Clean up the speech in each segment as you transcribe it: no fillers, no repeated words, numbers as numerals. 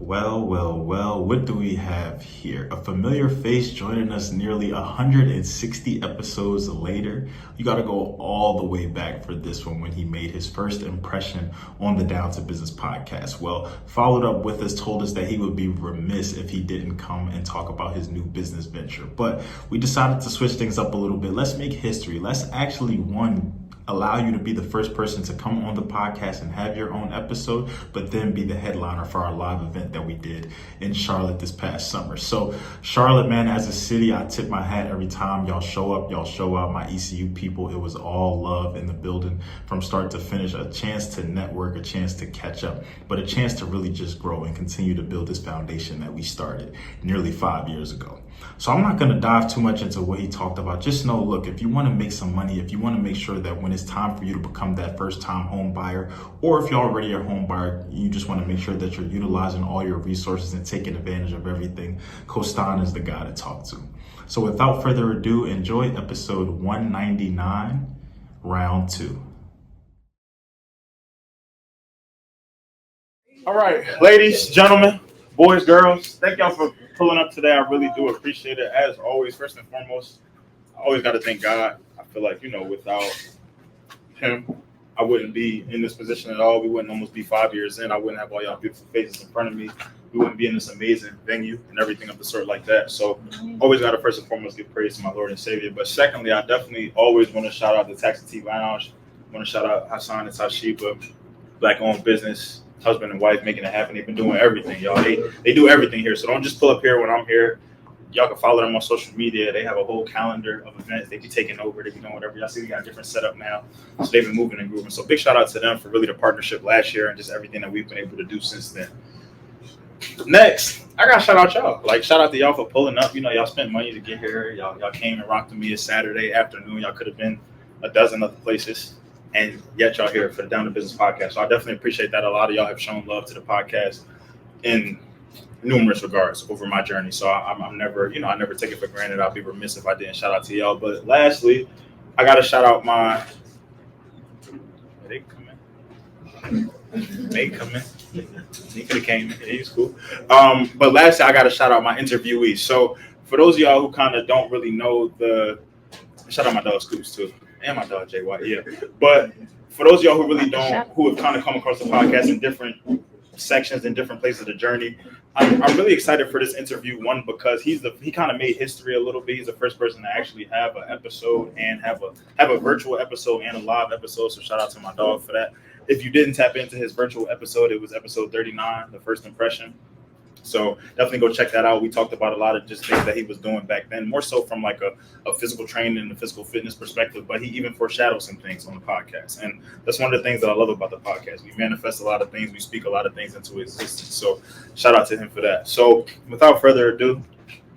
Well, what do we have here? A familiar face joining us nearly 160 episodes later. You got to go all the way back for this one when he made his first impression on the Down to Business podcast. Well, followed up with us, told us that he would be remiss if he didn't come and talk about his new business venture. But we decided to switch things up a little bit. Let's make history. Let's actually, allow you to be the first person to come on the podcast and have your own episode, but then be the headliner for our live event that we did in Charlotte this past summer. So Charlotte, man, as a city, I tip my hat every time y'all show up. Y'all show up, my ECU people. It was all love in the building from start to finish, a chance to network, a chance to catch up, but a chance to really just grow and continue to build this foundation that we started nearly 5 years ago. So I'm not going to dive too much into what he talked about. Just know, look, if you want to make some money, if you want to make sure that when it's time for you to become that first time home buyer, or if you're already a home buyer, you just want to make sure that you're utilizing all your resources and taking advantage of everything, Costan is the guy to talk to. So without further ado, enjoy episode 199, round 2. All right, ladies, gentlemen, boys, girls, thank y'all for pulling up today. I really do appreciate it. As always, first and foremost, I always got to thank God. I feel like, without him, I wouldn't be in this position at all. We wouldn't almost be 5 years in. I wouldn't have all y'all beautiful faces in front of me. We wouldn't be in this amazing venue and everything of the sort like that. So always got to first and foremost give praise to my Lord and Savior. But secondly, I definitely always want to shout out the Taxi T Lounge. I want to shout out Hassan and Tashiba, Black-owned business, husband and wife making it happen. They've been doing everything, y'all. They do everything here. So don't just pull up here when I'm here. Y'all can follow them on social media. They have a whole calendar of events. They be taking over. They be doing whatever. Y'all see we got a different setup now. So they've been moving and grooving. So big shout out to them for really the partnership last year and just everything that we've been able to do since then. Next, I got to shout out y'all. Like, shout out to y'all for pulling up. Y'all spent money to get here. Y'all came and rocked with me a Saturday afternoon. Y'all could have been a dozen other places. And yet y'all here for the Down to Business podcast. So I definitely appreciate that. A lot of y'all have shown love to the podcast in numerous regards over my journey. So I'm never, I never take it for granted. I'll be remiss if I didn't shout out to y'all. But lastly, I got to shout out my, they come in. He could have came in. He's cool. But lastly, I got to shout out my interviewees. So for those of y'all who kind of don't really know shout out my dog Scoops too. And my dog Jay White, yeah. But for those of y'all who really don't, who have kind of come across the podcast in different sections and different places of the journey, I'm really excited for this interview. One, because he kind of made history a little bit. He's the first person to actually have an episode and have a virtual episode and a live episode. So shout out to my dog for that. If you didn't tap into his virtual episode, it was episode 39, the first impression. So definitely go check that out. We talked about a lot of just things that he was doing back then, more so from like a physical training and a physical fitness perspective, but he even foreshadowed some things on the podcast. And that's one of the things that I love about the podcast. We manifest a lot of things. We speak a lot of things into existence. So shout out to him for that. So without further ado,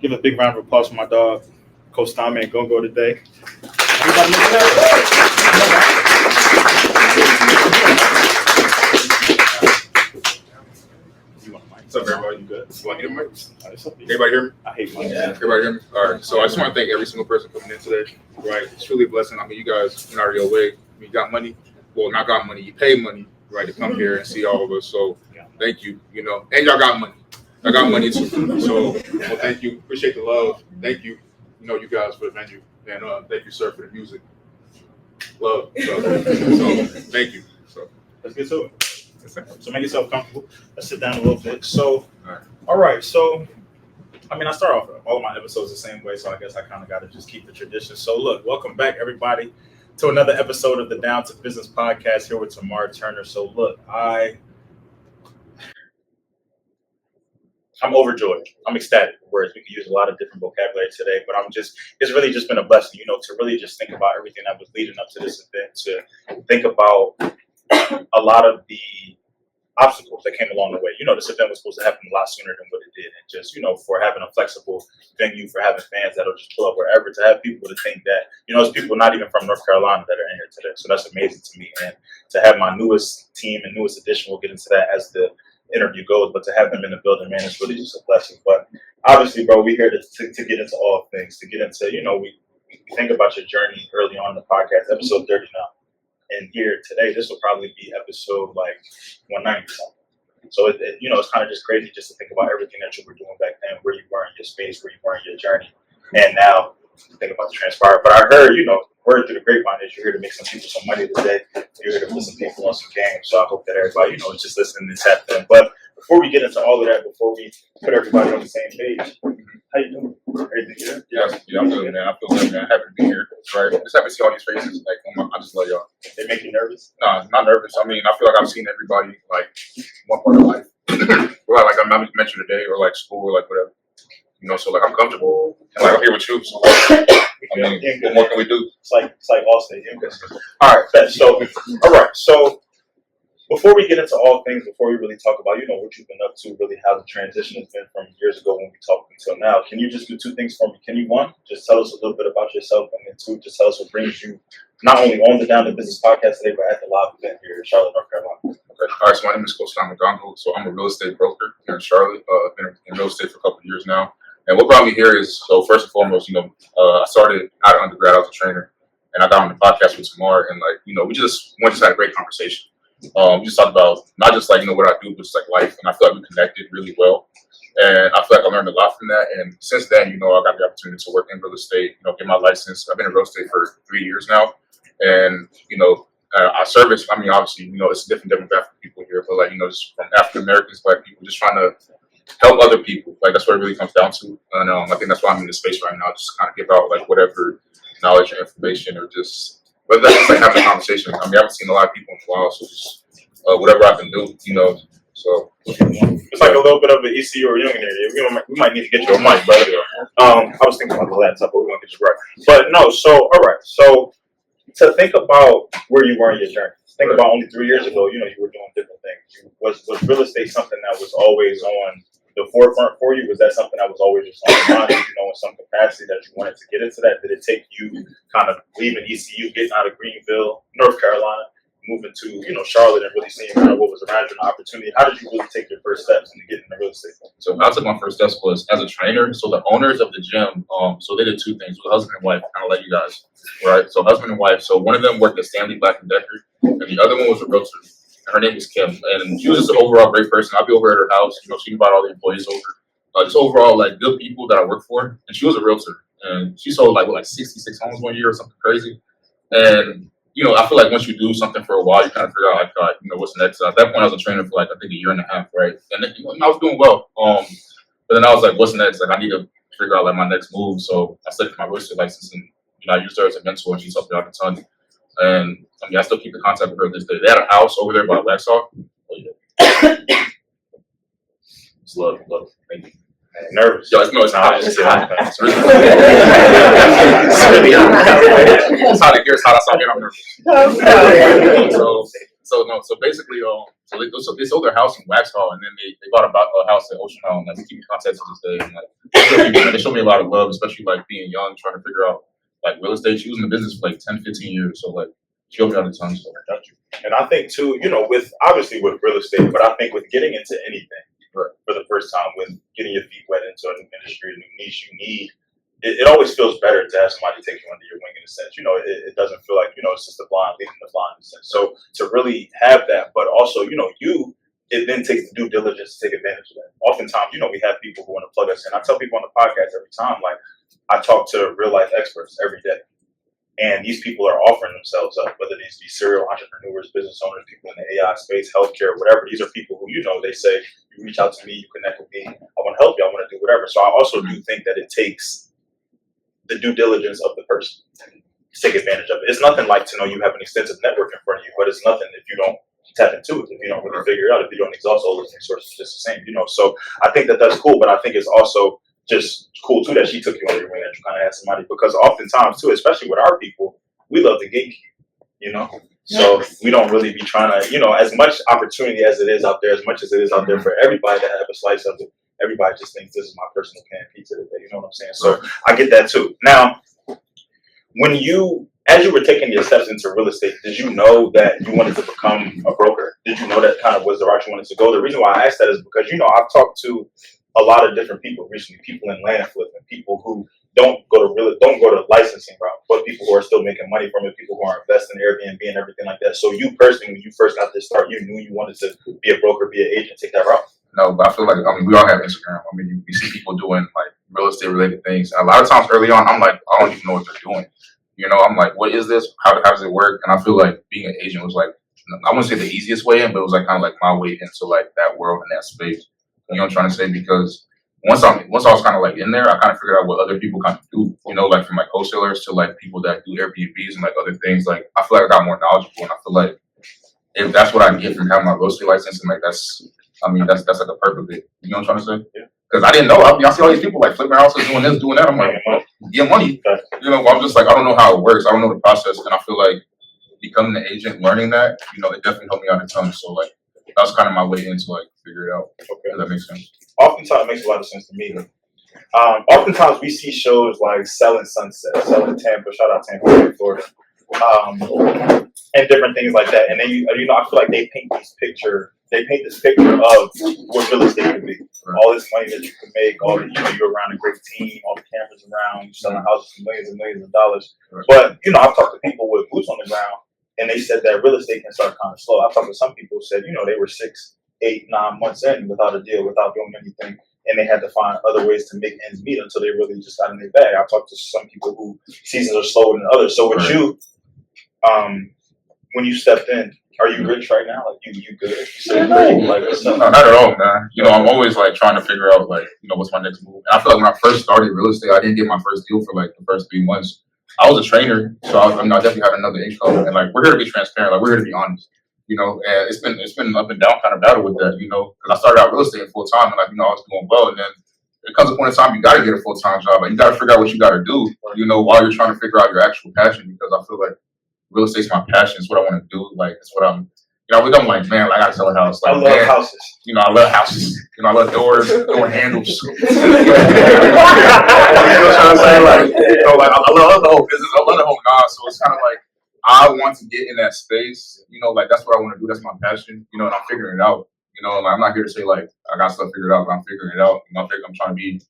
give a big round of applause for my dog, Coach Mangongo today. Everybody look at that. What's up, everybody? You good? You want to hear me? Everybody hear me? I hate my Everybody hear me? All right. So I just want to thank every single person coming in today. Right? It's truly a blessing. I mean, you guys went out of your way. You got money. Well, not got money. You pay money, right, to come here and see all of us. So thank you. And y'all got money. I got money too. So thank you. Appreciate the love. Thank you. You guys for the venue. And thank you, sir, for the music. Love. So thank you. So let's get to it. So make yourself comfortable. Let's sit down a little bit. So, all right. So, I start off all of my episodes the same way, so I guess I kind of got to just keep the tradition. So, look, welcome back, everybody, to another episode of the Down to Business podcast here with Tamar Turner. So, look, I'm overjoyed. I'm ecstatic for words. We can use a lot of different vocabulary today, but it's really just been a blessing, to really just think about everything that was leading up to this event, to think about a lot of the obstacles that came along the way. This event was supposed to happen a lot sooner than what it did. And just, for having a flexible venue, for having fans that'll just pull up wherever, to have people to think that, there's people not even from North Carolina that are in here today. So that's amazing to me. And to have my newest team and newest addition, we'll get into that as the interview goes, but to have them in the building, man, it's really just a blessing. But obviously, bro, we're here to get into all things, to get into, we think about your journey early on in the podcast, episode 39. And here today, this will probably be episode like 190 something. So it's kind of just crazy just to think about everything that you were doing back then, where you were in your space, where you were in your journey, and now think about the transpire. But I heard, word through the grapevine is you're here to make some people some money today. You're here to put some people on some games. So I hope that everybody, is just listening and tapped in. But before we get into all of that, before we put everybody on the same page, how you doing? Everything good? Yeah, I'm good, man. I feel good, man. Happy to be here. Right. Just happy to see all these faces. Like, I just love y'all. They make you nervous? No, not nervous. I mean, I feel like I've seen everybody like one part of life. Or like I mentioned today, or like school, or like whatever. So like I'm comfortable. And like I'm here with you. So what more can we do? It's like Allstate. All right, so So before we get into all things, before we really talk about, what you've been up to, really how the transition has been from years ago when we talked until now, can you just do two things for me? Can you, one, just tell us a little bit about yourself, and then two, just tell us what brings you not only on the Down to Business podcast today, but at the live event here in Charlotte, North Carolina? Okay. All right, so my name is Coach Mangongo. So I'm a real estate broker here in Charlotte. I've been in real estate for a couple of years now. And what brought me here is, so first and foremost, I started out of undergrad, I was a trainer, and I got on the podcast with Tamar, and we just had a great conversation. We just talked about not just what I do, but just like life, and I feel like we connected really well, and I feel like I learned a lot from that. And since then, I got the opportunity to work in real estate, get my license. I've been in real estate for 3 years now, and I service. I mean, obviously, it's a different demographic of people here, but just from African Americans, Black people, just trying to help other people. Like that's what it really comes down to. And I think that's why I'm in this space right now, just to kind of give out whatever knowledge or information, or just whether that's just having a conversation. I mean, I haven't seen a lot of people in a while, so just whatever I can do, So it's like a little bit of an ECU or young here. We might need to get you a mic, brother. I was thinking about the laptop, but we're gonna get you right. But no, so all right. So to think about where you were in your journey. Think about only 3 years ago, you were doing different things. Was real estate something that was always on the forefront for you? Was that something that was always just on your mind, in some capacity that you wanted to get into that? Did it take you kind of leaving ECU, getting out of Greenville, North Carolina, moving to, Charlotte, and really seeing what was around you, an opportunity? How did you really take your first steps into getting into real estate? So I took my first steps was as a trainer. So the owners of the gym, so they did two things with husband and wife, kind of like you guys, right? So husband and wife. So one of them worked at Stanley Black & Decker, and the other one was a realtor. Her name was Kim, and she was just an overall great person. I'd be over at her house, she brought all the employees over. Just overall, good people that I work for. And she was a realtor, and she sold 66 homes one year or something crazy. And I feel like once you do something for a while, you kind of figure out what's next. So at that point, I was a trainer for I think a year and a half, right? And then, I was doing well. But then I was like, what's next? I need to figure out my next move. So I studied my real estate license, and I used her as a mentor, and she taught me out a ton. And I still keep in contact with her this day. They had a house over there by Waxhaw. Oh yeah. It's love. Thank you. Nervous. Yo, it's hot. It's hot. It's really hot. It's hot in here. It's hot outside here. I'm nervous. So basically, they sold their house in Waxhaw, and then they bought a house at Ocean Island. We keep in contact to this day. And they showed me a lot of love, especially being young, trying to figure out real estate. She was in the business for 10, 15 years. So she helped me out a ton. So I got you. And I think too, with real estate, but I think with getting into anything. Right. For the first time, with getting your feet wet into a new industry, a new niche, you need. It always feels better to have somebody take you under your wing in a sense. It doesn't feel like it's just the blind leading the blind in a sense. So to really have that, but also it then takes the due diligence to take advantage of that. Oftentimes, we have people who want to plug us in. I tell people on the podcast every time, I talk to real life experts every day. And these people are offering themselves up, whether these be serial entrepreneurs, business owners, people in the AI space, healthcare, whatever. These are people who, they say, you reach out to me, you connect with me, I want to help you, I want to do whatever. So I also do think that it takes the due diligence of the person to take advantage of it. It's nothing like to know you have an extensive network in front of you, but it's nothing if you don't tap into it, if you don't really figure it out, if you don't exhaust all those resources, just the same, So I think that that's cool, but I think it's also just cool too that she took you under your wing, that you kind of had somebody, because oftentimes too, especially with our people, we love to gatekeep, So we don't really be trying to, as much opportunity as it is out there, as much as it is out there for everybody to have a slice of it, everybody just thinks this is my personal pan pizza today. You know what I'm saying? So I get that too. Now, as you were taking your steps into real estate, did you know that you wanted to become a broker? Did you know that kind of was the route you wanted to go? The reason why I asked that is because, I've talked to a lot of different people recently, people in land flipping, people who don't go to licensing route, but people who are still making money from it, people who are investing in Airbnb and everything like that. So you personally, when you first got this start, you knew you wanted to be a broker, be an agent, take that route. No, but I feel like, I mean, we all have Instagram. I mean, you see people doing like real estate related things. A lot of times early on, I'm like, I don't even know what they're doing. You know, I'm like, what is this? How does it work? And I feel like being an agent was like, I wouldn't say the easiest way in, but it was like kind of like my way into like that world and that space. You know what I'm trying to say? Because once I was kind of like in there, I kind of figured out what other people kind of do. You know, like from like wholesalers to like people that do Airbnbs and like other things. Like I feel like I got more knowledgeable, and I feel like if that's what I get from having my real estate license, and like that's like a perk of it. You know what I'm trying to say? Yeah. Because I didn't know. I see all these people like flipping houses, doing this, doing that. I'm like, well, get money. You know, I'm just like, I don't know how it works. I don't know the process, and I feel like becoming an agent, learning that, you know, it definitely helped me out a ton. So like that was kind of my way into like figure it out. Okay, does that make sense? Oftentimes, it makes a lot of sense to me. Oftentimes we see shows like Selling Sunset, Selling Tampa, shout out Tampa, Florida, and different things like that. And then you know, I feel like they paint this picture of what real estate could be. Right. All this money that you can make, all the, you know, you're around a great team, all the cameras around, you're selling houses for millions and millions of dollars. Right. But you know, I've talked to people with boots on the ground, and they said that real estate can start kind of slow. I've talked to some people who said, you know, they were 6, 8, 9 months in without a deal, without doing anything, and they had to find other ways to make ends meet until they really just got in their bag. I've talked to some people who seasons are slower than others. So with you, when you stepped in, are you rich right now? Like you good? No, not at all, man. You know, I'm always like trying to figure out like, you know, what's my next move. And I feel like when I first started real estate, I didn't get my first deal for like the first 3 months. I was a trainer, so I definitely had another income. And like we're here to be transparent, like we're here to be honest. You know, and it's been up and down kind of battle with that. You know, because I started out real estate full time, and like you know, I was doing well, and then there comes a point in time you got to get a full time job, and you got to figure out what you got to do. You know, while you're trying to figure out your actual passion, because I feel like real estate's my passion. It's what I want to do. Like it's what I'm. You know, I'm like, man, like, I gotta sell a house. Like, I love houses. You know, I love houses. You know, I love doors, door handles. You know what I'm saying? Like, you know, like I love the whole business. I love the whole nod. So it's kind of like I want to get in that space. You know, like that's what I want to do. That's my passion. You know, and I'm figuring it out. You know, like I'm not here to say like I got stuff figured out, but I'm figuring it out. You know, I'm trying to be.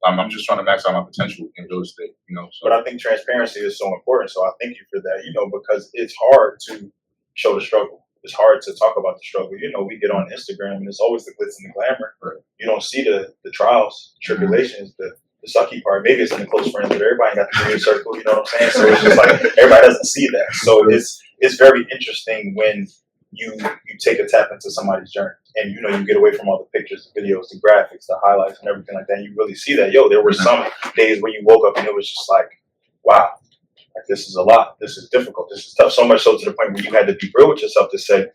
I'm just trying to max out my potential in real estate. You know, so. But I think transparency is so important. So I thank you for that. You know, because it's hard to show the struggle. It's hard to talk about the struggle. You know, we get on Instagram and it's always the glitz and the glamour. Right. You don't see the trials, tribulations, the sucky part. Maybe it's in the close friends, but everybody got the green circle. You know what I'm saying? So it's just like everybody doesn't see that. So it's very interesting when you take a tap into somebody's journey and you know you get away from all the pictures, the videos, the graphics, the highlights, and everything like that. And you really see that. Yo, there were some days where you woke up and it was just like, wow. Like, this is a lot. This is difficult. This is tough. So much so to the point where you had to be real with yourself to say,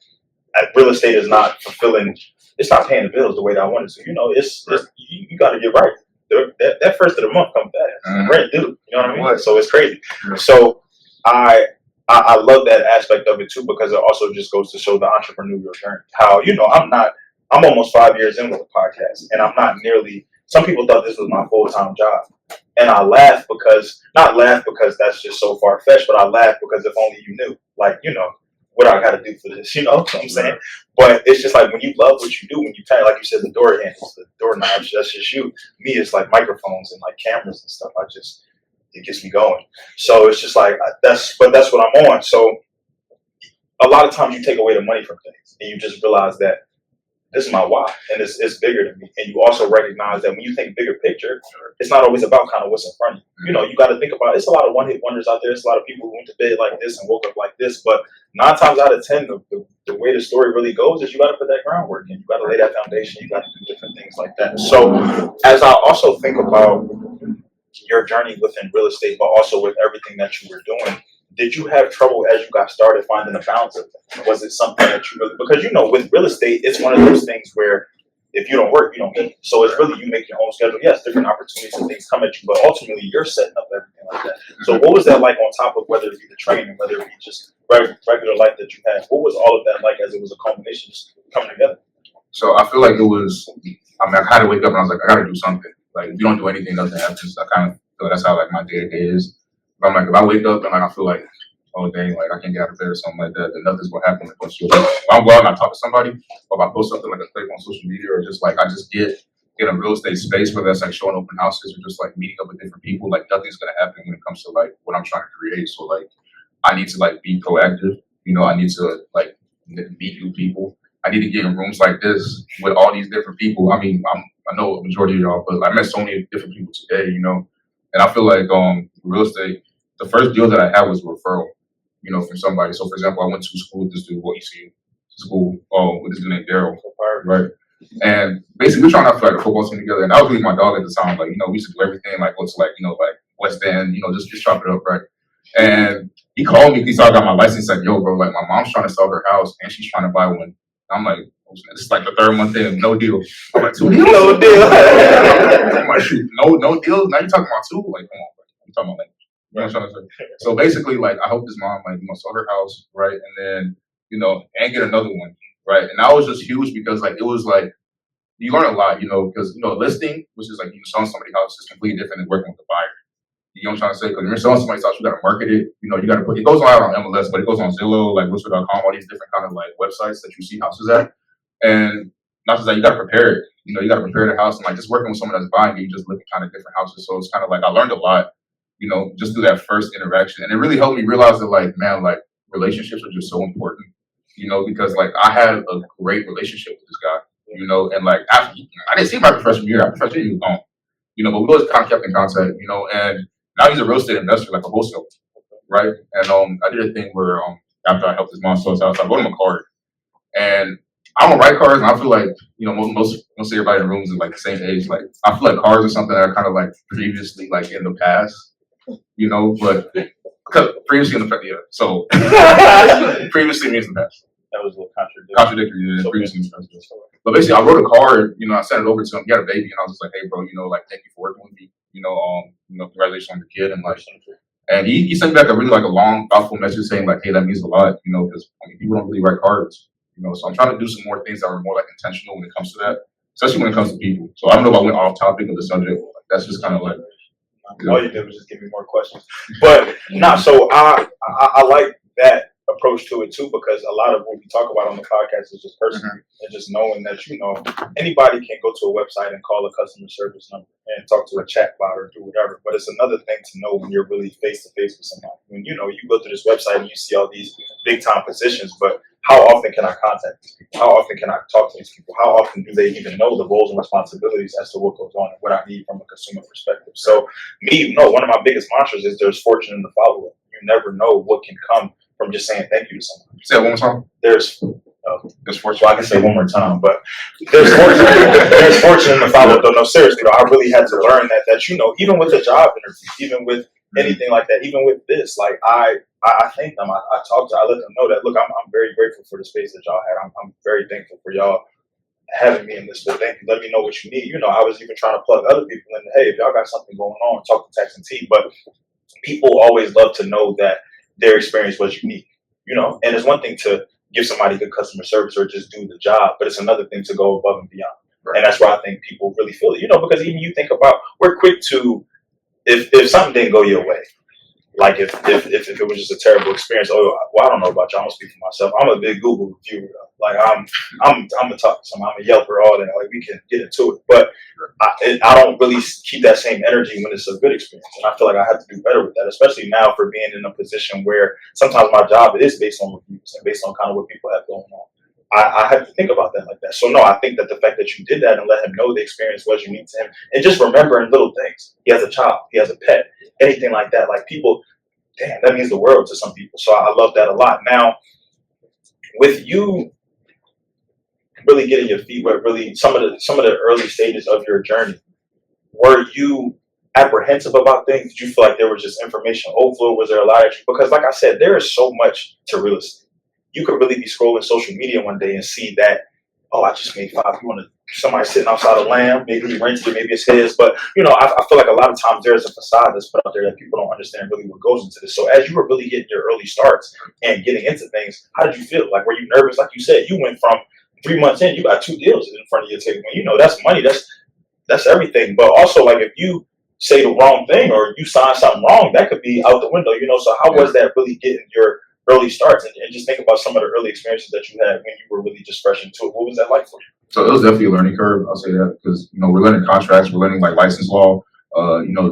real estate is not fulfilling. It's not paying the bills the way that I wanted to. You know, you got to get right. That first of the month comes fast. Rent due. You know what I mean? So it's crazy. So I love that aspect of it too, because it also just goes to show the entrepreneurial journey. How, you know, I'm almost 5 years in with the podcast, and I'm not nearly. Some people thought this was my full-time job. And I laugh not because that's just so far-fetched, but I laugh because if only you knew, like, you know, what I got to do for this, you know what I'm saying? But it's just like when you love what you do, when you kind of, like you said, the door handles, the doorknobs, that's just you. Me, it's like microphones and like cameras and stuff. It gets me going. So it's just like, that's what I'm on. So a lot of times you take away the money from things and you just realize that this is my why, and it's bigger than me. And you also recognize that when you think bigger picture, it's not always about kind of what's in front of you. You know, you got to think about it's a lot of one-hit wonders out there. It's a lot of people who went to bed like this and woke up like this. But 9 times out of 10, the way the story really goes is you got to put that groundwork in. You got to lay that foundation. You got to do different things like that. So as I also think about your journey within real estate, but also with everything that you were doing, did you have trouble as you got started finding the balance of it? Was it something that you really, because you know, with real estate, it's one of those things where if you don't work, you don't eat. So it's really you make your own schedule. Yes, different opportunities and things come at you, but ultimately you're setting up everything like that. So what was that like on top of whether it be the training, whether it be just regular life that you had? What was all of that like as it was a culmination just coming together? So I feel like it was, I had to wake up and I was like, I got to do something. Like, if you don't do anything, nothing happens. I kind of feel that's how like my day-to-day is. But I'm like, if I wake up and like I feel like, oh dang, like I can't get out of bed or something like that, then nothing's gonna happen. Like, if I'm go out and I talk to somebody, or if I post something like a clip on social media, or just like I just get in a real estate space, whether that's like showing open houses or just like meeting up with different people, like nothing's gonna happen when it comes to like what I'm trying to create. So like I need to like be proactive. I need to like meet new people. I need to get in rooms like this with all these different people. I mean, I know a majority of y'all, but I met so many different people today, and I feel like real estate, the first deal that I had was a referral, from somebody. So for example, I went to school with this dude, ECU school, with this dude named Daryl, right? And basically we're trying to put like a football team together, and I was really my dog at the time. Like, we used to do everything, like go to like, like West End, just chop it up, right? And he called me, he saw I got my license, like, yo, bro, like my mom's trying to sell her house and she's trying to buy one. I'm like, this is like the third month in, no deal. I'm like, 2 deals? No deal. I'm like, shoot, no deals? Now you're talking about 2? Like, come on, bro. I'm talking about language. You know what I'm trying to say? So basically, like, I hope this mom, like, sell her house, right? And then, and get another one, right? And that was just huge because, like, it was like, you learn a lot, because, listing, which is like, selling somebody's house is completely different than working with the buyer. You know what I'm trying to say? Because when you're selling somebody's house, you got to market it. You got to put it goes out on MLS, but it goes on Zillow, like Realtor.com, all these different kind of like websites that you see houses at. And not just that, you got to prepare it. You got to prepare the house, and like just working with someone that's buying it, you just look at kind of different houses. So it's kind of like I learned a lot, just through that first interaction, and it really helped me realize that like, man, like relationships are just so important. Because like I had a great relationship with this guy. And like I didn't see him after freshman year. After freshman year, he was gone. But we always kind of kept in contact. And now he's a real estate investor, like a wholesaler, right? And I did a thing where after I helped his mom sell his house, I wrote him a card. And I'm gonna write cards, and I feel like most everybody in the rooms is like the same age. Like I feel like cards are something that are kind of like previously like in the past, but because previously in the past, yeah. So previously means the past. That was a little contradictory. Yeah, previously means the past. But basically, I wrote a card. I sent it over to him. He had a baby, and I was just like, "Hey, bro, like thank you for working with me. Congratulations on the kid." And like, and he sent back a really like a long, thoughtful message saying like, "Hey, that means a lot." Because people don't really write cards. So I'm trying to do some more things that are more like intentional when it comes to that, especially when it comes to people. So I don't know if I went off topic of the subject. Like, that's just kind of like. All you did was just give me more questions, but so I like that approach to it too, because a lot of what we talk about on the podcast is just personal and just knowing that anybody can go to a website and call a customer service number and talk to a chat bot or do whatever, but it's another thing to know when you're really face to face with somebody. When you go to this website and you see all these big time positions, but how often can I contact these people? How often can I talk to these people? How often do they even know the roles and responsibilities as to what goes on and what I need from a consumer perspective? So one of my biggest mantras is there's fortune in the follow-up. You never know what can come from just saying thank you to someone. Say it one more time. There's fortune. Well, I can say one more time, but there's fortune. There's fortune in the follow-up. Though, no, seriously, though, I really had to learn that even with a job interview, even with anything like that, even with this, like I thank them. I let them know that, look, I'm very grateful for the space that y'all had. I'm very thankful for y'all having me in this. So thank you. Let me know what you need. I was even trying to plug other people in. Hey, if y'all got something going on, talk to Tax and T. But people always love to know that their experience was unique. And it's one thing to give somebody good customer service or just do the job, but it's another thing to go above and beyond. Right. And that's why I think people really feel it. Because even you think about, we're quick to, if something didn't go your way, like if it was just a terrible experience, I don't know about you, I'm gonna speak for myself. I'm a big Google reviewer. Like I'm a talk to someone, I'm a Yelper, all that. Like we can get into it, but I don't really keep that same energy when it's a good experience, and I feel like I have to do better with that, especially now for being in a position where sometimes my job is based on reviews and based on kind of what people have going on. I have to think about that like that. So no, I think that the fact that you did that and let him know the experience was unique to him, and just remembering little things. He has a child, he has a pet, anything like that. Like people, damn, that means the world to some people. So I love that a lot. Now, with you really getting your feet wet, really some of the early stages of your journey, were you apprehensive about things? Did you feel like there was just information overload? Was there a lot of, because like I said, there is so much to real estate. You could really be scrolling social media one day and see that, I just made $5. Somebody sitting outside of land, maybe he rented it, maybe it's his. But, I feel like a lot of times there's a facade that's put out there that people don't understand really what goes into this. So as you were really getting your early starts and getting into things, how did you feel? Like, were you nervous? Like you said, you went from 3 months in, you got 2 deals in front of your table. That's money. That's everything. But also, like, if you say the wrong thing or you sign something wrong, that could be out the window, So how was that really getting your early starts, and just think about some of the early experiences that you had when you were really just fresh into it. What was that like for you? So it was definitely a learning curve. I'll say that because we're learning contracts, we're learning like license law,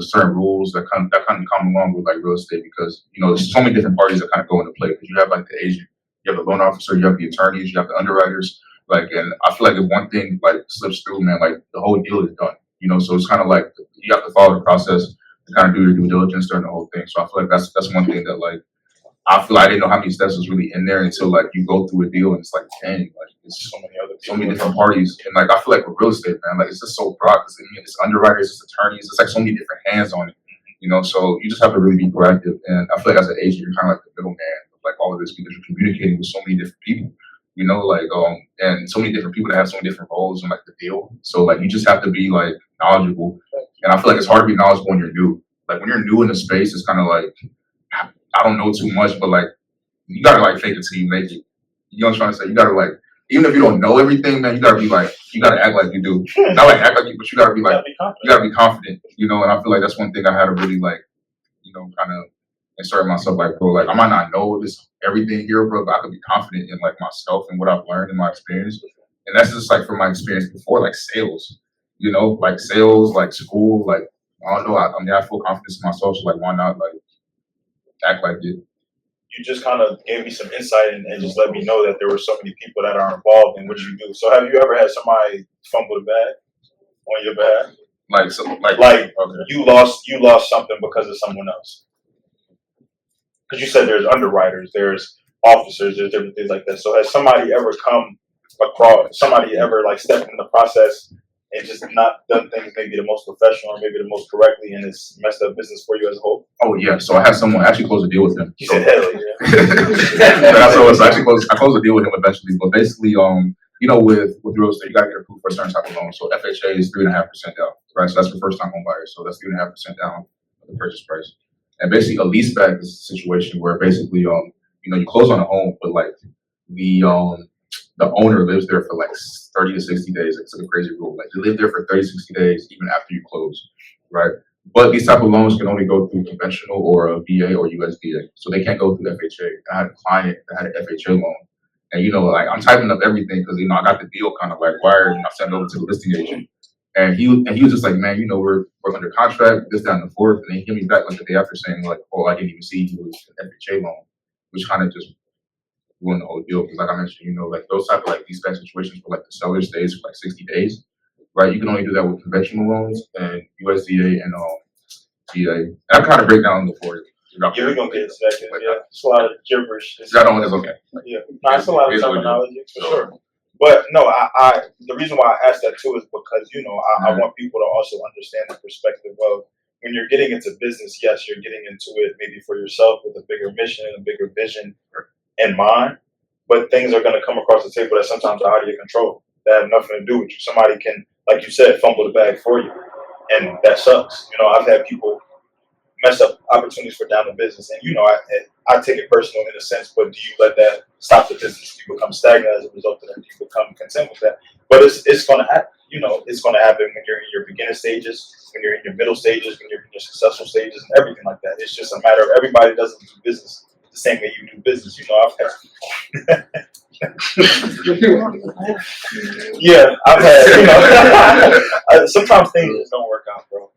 certain rules that kind of come along with like real estate because there's so many different parties that kind of go into play. Because you have like the agent, you have the loan officer, you have the attorneys, you have the underwriters. Like, and I feel like if one thing like slips through, man, like the whole deal is done. So it's kind of like you have to follow the process to kind of do your due diligence during the whole thing. So I feel like that's one thing that like I feel like I didn't know how many steps was really in there until like you go through a deal and it's like, dang, like it's so many different parties. And like I feel like with real estate, man, like it's just so broad. It's underwriters, it's attorneys, it's like so many different hands on it. So you just have to really be proactive. And I feel like as an agent, you're kind of like the middleman of like all of this because you're communicating with so many different people. And so many different people that have so many different roles in like the deal. So like you just have to be like knowledgeable. And I feel like it's hard to be knowledgeable when you're new. Like when you're new in the space, it's kind of like I don't know too much, but like you gotta like fake it till you make it. You know what I'm trying to say? You gotta like even if you don't know everything, man, you gotta be like you gotta act like you do. Not like act like you, but you gotta be like you gotta be confident. And I feel like that's one thing I had to really like kind of insert myself like, bro, like I might not know everything here, bro, but I could be confident in like myself and what I've learned in my experience. And that's just like from my experience before, like sales, like sales, like school, like I don't know. I mean, I have full confidence in myself, so like why not like act like it? You just kind of gave me some insight and just let me know that there were so many people that are involved in what you do. So have you ever had somebody fumble the bag on your behalf? Okay. You lost something because of someone else. Because you said there's underwriters, there's officers, there's different things like that. So has somebody ever like stepped in the process and just not done things maybe the most professional or maybe the most correctly and it's messed up business for you as a whole? Oh yeah. So I had someone actually close a deal with him. He said hell yeah. I closed a deal with him eventually. But basically, with real estate, you gotta get approved for a certain type of loan. So FHA is 3.5% down, right? So that's for first time home buyers. So that's 3.5% down of the purchase price. And basically, a leaseback is a situation where basically, you close on a home, but like the owner lives there for like 30 to 60 days. It's like a crazy rule. Like you live there for 30, 60 days even after you close, right? But these type of loans can only go through conventional or a VA or USDA, so they can't go through FHA. I had a client that had an FHA loan, and like I'm typing up everything because I got the deal kind of like wired, and I sent it over to the listing agent. And he was just like, man, we're under contract, this, that, and the fourth. And he hit me back like the day after saying like, oh, I didn't even see he was an FHA loan, which kind of just ruined the whole deal. Because like I mentioned, like those type of like these type situations where like the seller stays for like 60 days, right? You can only do that with conventional loans and USDA and GA. And I kind of break down the for you. Yeah, we're gonna get into that. Yeah, it's a lot of gibberish. That one is okay. Yeah, no, it's a lot of terminology for sure. But no, I the reason why I asked that too is because I want people to also understand the perspective of when you're getting into business. Yes, you're getting into it maybe for yourself with a bigger mission and a bigger vision in mind, but things are going to come across the table that sometimes are out of your control that have nothing to do with you. Somebody can, like you said, fumble the bag for you, and that sucks. I've had people mess up opportunities for down the business, and I take it personal in a sense, but do you let that stop the business? Do you become stagnant as a result of that? Do you become content with that? But it's going to happen. It's going to happen when you're in your beginner stages, when you're in your middle stages, when you're in your successful stages, and everything like that. It's just a matter of everybody doesn't do business the same way you do business. I've had sometimes things just don't work out, bro.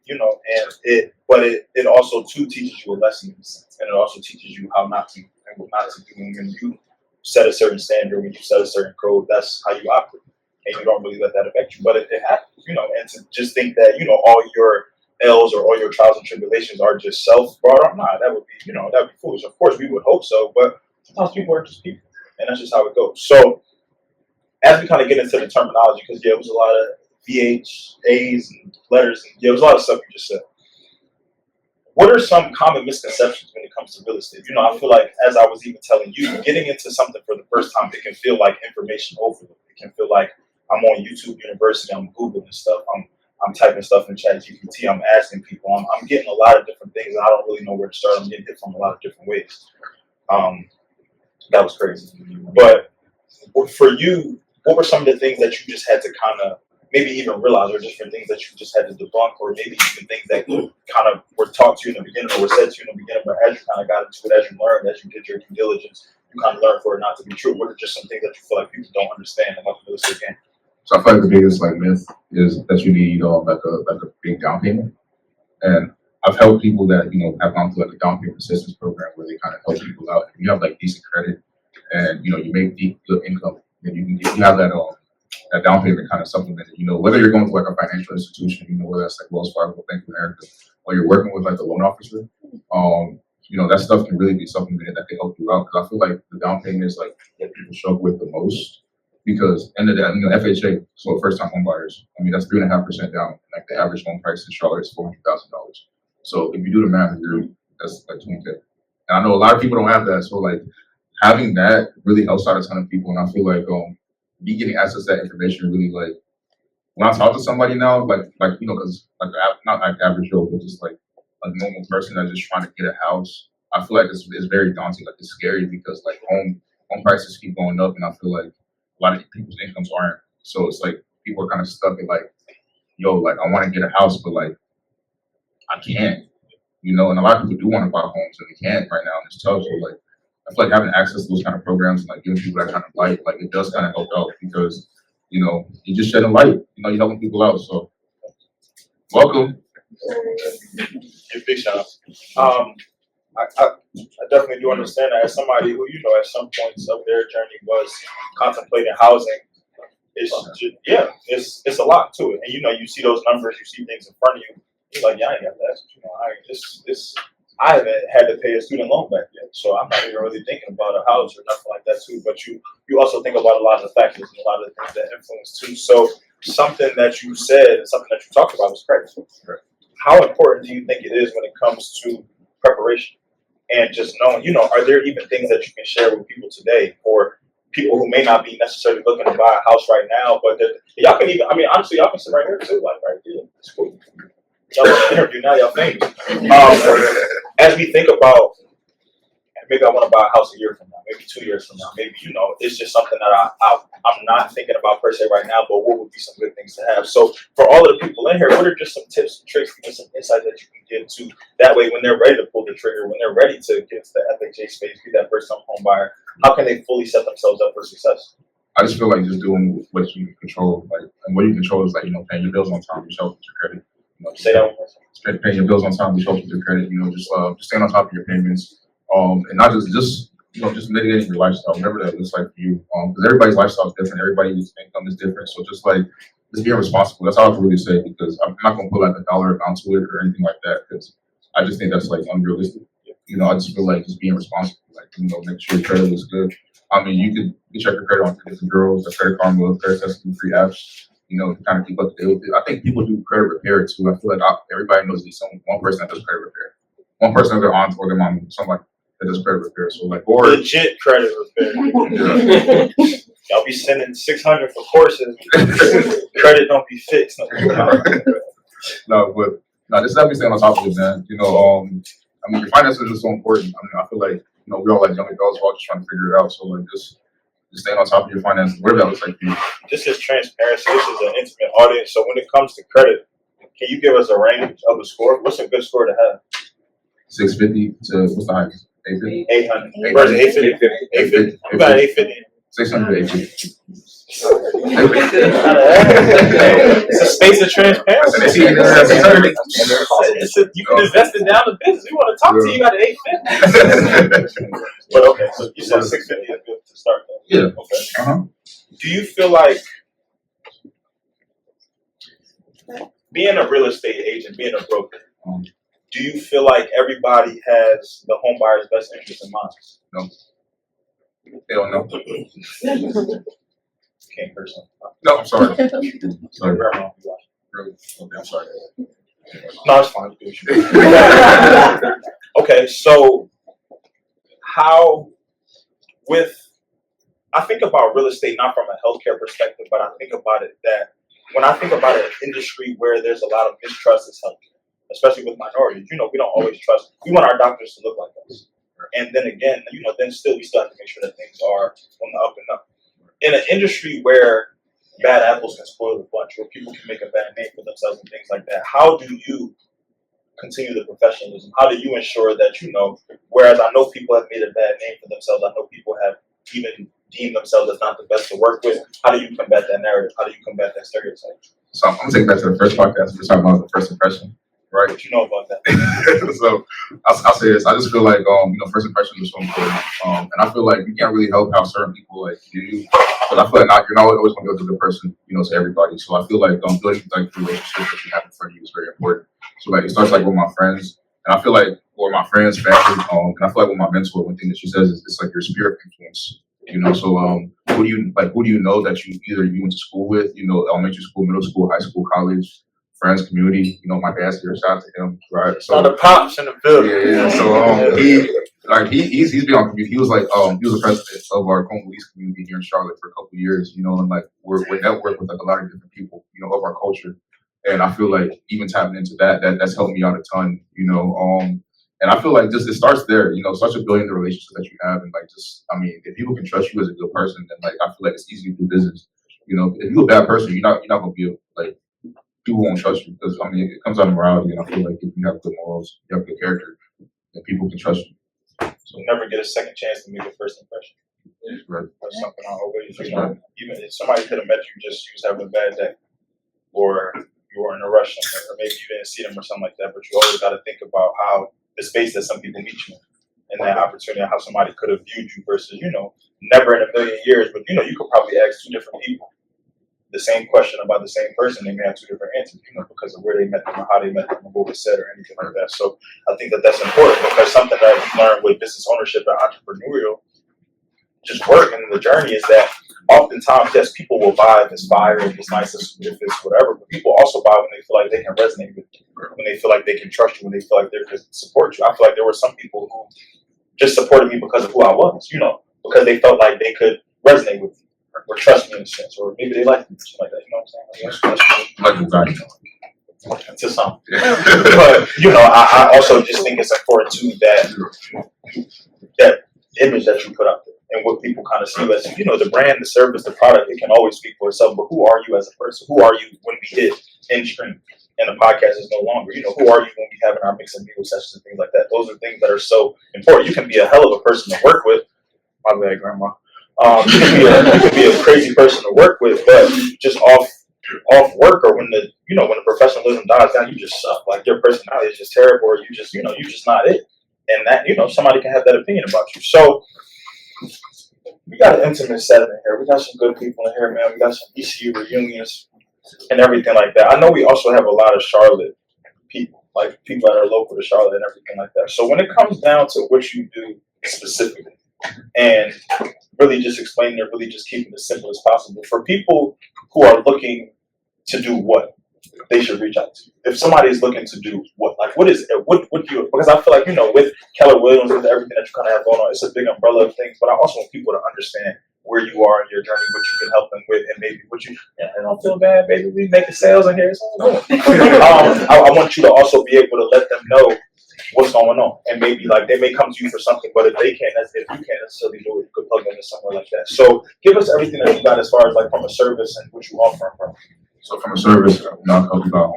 And it also too teaches you a lesson in a sense, and it also teaches you how not to and what not to do. And when you set a certain standard, when you set a certain code, that's how you operate, and you don't really let that affect you. But it happens, and to just think that all your L's or all your trials and tribulations are just self brought on. Nah, that would be foolish. Of course, we would hope so, but sometimes people are just people, and that's just how it goes. So, as we kind of get into the terminology, because it was a lot of VHAs and letters, and it was a lot of stuff you just said. What are some common misconceptions when it comes to real estate? I feel like, as I was even telling you, getting into something for the first time, it can feel like information overload. It can feel like I'm on YouTube University, I'm Googling stuff, I'm typing stuff in ChatGPT, I'm asking people, I'm getting a lot of different things, and I don't really know where to start. I'm getting hit from a lot of different ways. That was crazy. But for you, what were some of the things that you just had to kind of maybe even realize, or different things that you just had to debunk, or maybe even things that kind of were taught to you in the beginning or were said to you in the beginning, but as you kind of got into it, as you learned, as you did your due diligence, you kind of learned for it not to be true? What are just some things that you feel like people don't understand about the real estate game? So I feel like the biggest like myth is that you need like a big down payment. And I've helped people that have gone through like a down payment assistance program where they kind of help people out. If you have like decent credit and you make good income, then you have that down payment kind of supplemented. Whether you're going to like a financial institution, whether that's like Wells Fargo, Bank of America, or you're working with like a loan officer, that stuff can really be supplemented that can help you out. Because I feel like the down payment is like what people struggle with the most. Because end of the FHA, so first time home buyers, that's 3.5% down. Like the average home price in Charlotte is $400,000. So if you do the math, that's like 20K. And I know a lot of people don't have that. So like having that really helps out a ton of people. And I feel like me getting access to that information really like when I talk to somebody now, because like not like average Joe, but just like a normal person that's just trying to get a house, I feel like it's very daunting. Like it's scary because like home prices keep going up, and I feel like a lot of people's incomes aren't. So it's like people are kind of stuck in like, yo, like I want to get a house, but like I can't, and a lot of people do want to buy homes and they can't right now, and it's tough. So like I feel like having access to those kind of programs and like giving people that kind of light, like it does kind of help out because you're just shedding light, you're helping people out. So welcome. Hey, big shout out. I definitely do understand that as somebody who, at some points of their journey was contemplating housing. It's a lot to it. And you see those numbers, you see things in front of you. You're like, yeah, I ain't got that. I haven't had to pay a student loan back yet. So I'm not even really thinking about a house or nothing like that too. But you also think about a lot of the factors and a lot of the things that influence too. So something that you said and something that you talked about was credit. Right. How important do you think it is when it comes to preparation? And just knowing, are there even things that you can share with people today, or people who may not be necessarily looking to buy a house right now, but y'all can even, honestly, y'all can sit right here too, like right here. It's cool. Y'all want to interview now, y'all famous. As we think about, maybe I want to buy a house a year from now, maybe 2 years from now, maybe, it's just something that I'm not thinking about per se right now, but what would be some good things to have? So for all of the people in here, what are just some tips, tricks, and some insight that you can give to that way when they're ready to pull the trigger, when they're ready to get into the FHA space, be that first time home buyer, how can they fully set themselves up for success? I just feel like just doing what you control, and what you control is paying your bills on time, which helps with your credit. Say that one more time. Paying your bills on time, which helps with your credit. Just staying on top of your payments, and not just mitigating your lifestyle, whatever that looks like for you. Because everybody's lifestyle is different, everybody's income is different. So just being responsible. That's all I can really say, because I'm not gonna put a dollar amount to it or anything like that, because I just think that's unrealistic. I just feel like just being responsible, make sure your credit looks good. You could check your credit on different bureaus, the Credit Karma, credit testing, free apps. To kind of keep up to date with it. I think people do credit repair too. I feel like everybody knows at least one person that does credit repair. One person of their aunt or their mom, somebody that does credit repair. So or legit credit repair. Yeah. Y'all be sending 600 for courses. Credit don't be fixed. No, just definitely staying on top of it, man. Your finances are just so important. I feel like we all like young adults, we're all just trying to figure it out. So just staying on top of your finances, whatever that looks like for you. This is transparency. This is an intimate audience. So when it comes to credit, can you give us a range of a score? What's a good score to have? 650 to what's the highest? 850. 800. Versus 850. 850. You got 850. 600 to 850. It's a space of transparency. You can invest it down the business. We want to talk to you at 850. But okay, so you said 650 is good to start though. Yeah. Okay. Do you feel like being a real estate agent, being a broker, do you feel like everybody has the home buyer's best interest in mind? No. They don't know. Can't curse them. No, I'm sorry. Sorry, Grandma. Really? Okay, I'm sorry. No, it's fine. Okay, so I think about real estate not from a healthcare perspective, but I think about it that when I think about an industry where there's a lot of mistrust is healthcare, especially with minorities. We don't always trust. We want our doctors to look like us, and then again, then we still have to make sure that things are on the up and up. In an industry where bad apples can spoil the bunch, where people can make a bad name for themselves and things like that. How do you continue the professionalism? How do you ensure that, whereas I know people have made a bad name for themselves, I know people have even deemed themselves as not the best to work with. How do you combat that narrative? How do you combat that stereotype? So I'm gonna take back to the first podcast. We're talking about the first impression, right? What you know about that? So I'll say this. I just feel like first impressions are so important. And I feel like you can't really help how certain people like you. But I feel like you're not always gonna be a good person, to everybody. So I feel like building like the relationships that you have in front of you is very important. So like it starts like with my friends, and I feel like or my friends, family, and I feel like with my mentor, one thing that she says is it's like your sphere of influence. So who do you know that you went to school with, elementary school, middle school, high school, college, friends, community, my dad's here, shout out to him, right? So the pops in the building. Yeah. So he's been on community. He was he was the president of our Congolese community here in Charlotte for a couple of years, and like we're networked with like a lot of different people, of our culture. And I feel like even tapping into that's helped me out a ton, and I feel like just it starts there, starts with building the relationships that you have, and if people can trust you as a good person, then like I feel like it's easy to do business. If you're a bad person, you're not gonna be people won't trust you because it comes out of morality, and I feel like if you have good morals, you have good character, then people can trust you. So never get a second chance to make a first impression. Right. That's something I always, even if somebody could have met you just you was having a bad day, or you were in a rush somewhere, or maybe you didn't see them or something like that, but you always got to think about how the space that some people meet you in, and that opportunity, how somebody could have viewed you versus, never in a million years, but you could probably ask two different people the same question about the same person. They may have two different answers, because of where they met them or how they met them or what was said or anything like that. So I think that that's important, because something that you learn with business ownership and entrepreneurial just work and the journey is that oftentimes, yes, people will buy if it's fire, if it's nice, if it's whatever, but people also buy when they feel like they can resonate with you, when they feel like they can trust you, when they feel like they can support you. I feel like there were some people who just supported me because of who I was, because they felt like they could resonate with me or trust me in a sense, or maybe they like me, something like that, you know what I'm saying? That's to some. But, I also just think it's important too that image that you put out there and what people kind of see you as, the brand, the service, the product, it can always speak for itself, but who are you as a person? Who are you when we hit in stream and the podcast is no longer? Who are you when we having our mix and mingle sessions and things like that? Those are things that are so important. You can be a hell of a person to work with. My bad, grandma. You can be a crazy person to work with, but just off work, or when the professionalism dies down, you just suck. Like your personality is just terrible, or you just not it. And that somebody can have that opinion about you. So we got an intimate setting in here. We got some good people in here, man. We got some ECU reunions and everything like that. I know we also have a lot of Charlotte people, like people that are local to Charlotte and everything like that. So when it comes down to what you do specifically, and really just explaining it, really just keeping it as simple as possible for people who are looking to do what they should reach out to. If somebody is looking to do what is it? What do you? Because I feel like with Keller Williams, with everything that you kind of have going on, it's a big umbrella of things. But I also want people to understand where you are in your journey, what you can help them with, and maybe I don't feel bad, baby. We making sales in here. It's all good. I want you to also be able to let them know what's going on, and maybe they may come to you for something, but if you can't necessarily do it, you could plug them in somewhere like that. So give us everything that you got as far as from a service and what you offer. So from a service, I'll help you out.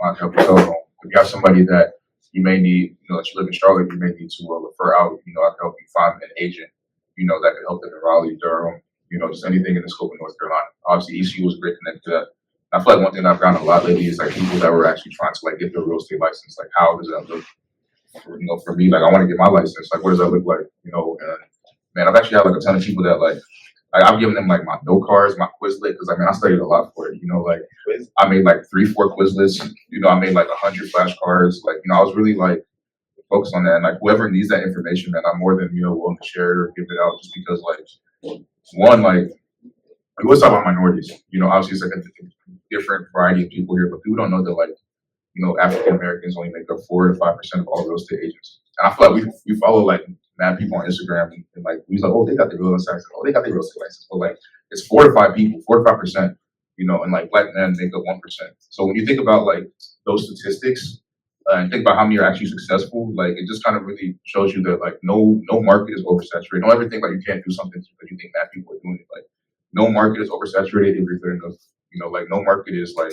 I'll help you out. If you have somebody that you may need, that you live in Charlotte, you may need to refer out. I can help you find an agent, that can help them in Raleigh, Durham, just anything in the scope of North Carolina. Obviously, ECU was great connected to that. I feel like one thing I've gotten a lot lately is people that were actually trying to get their real estate license. How does that look? For me, I want to get my license. What does that look like? And man, I've actually had a ton of people that I've given them my note cards, my Quizlet, because I studied a lot for it. I made 3-4 Quizlets. I made 100 flashcards. I was really focused on that. And whoever needs that information, man, I'm more than willing to share it or give it out. Just because one we always talk about minorities. Obviously it's a different variety of people here, but people don't know that African Americans only make up 4 to 5% of all real estate agents. And I feel we follow mad people on Instagram and we oh, they got the real estate license. Oh, they got the real estate license. But it's 4 to 5 people, 4 to 5%, and black men make up 1%. So when you think about those statistics and think about how many are actually successful, it just kind of really shows you that no market is oversaturated. Don't ever think you can't do something because you think mad people are doing it. no market is oversaturated if you're good enough. You know, like no market is like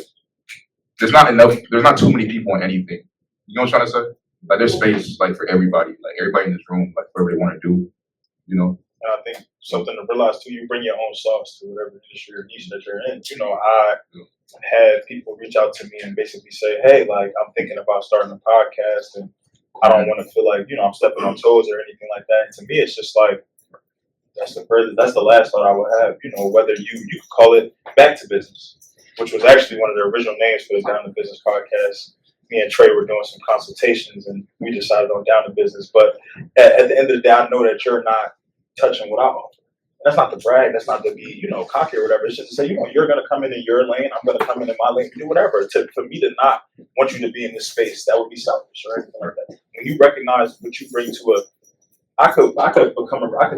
there's not too many people in anything. You know what I'm trying to say? Like there's space like for everybody, like everybody in this room, like whatever they want to do, you know. And I think something to realize too, you bring your own sauce to whatever industry or niche that you're in. You know, I had people reach out to me and basically say, hey, like I'm thinking about starting a podcast and I don't want to feel like, you know, I'm stepping on toes or anything like that. And to me, it's just like, that's the last thought I would have, you know, whether you could call it Back to Business, which was actually one of the original names for the Down to Business podcast. Me and Trey were doing some consultations and we decided on Down to Business. But at the end of the day, I know that you're not touching what I offer. That's not to brag. That's not to be, you know, cocky or whatever. It's just to say, you know, you're going to come in your lane. I'm going to come in my lane, do whatever. For me to not want you to be in this space, that would be selfish or anything like that. When you recognize what you bring to I could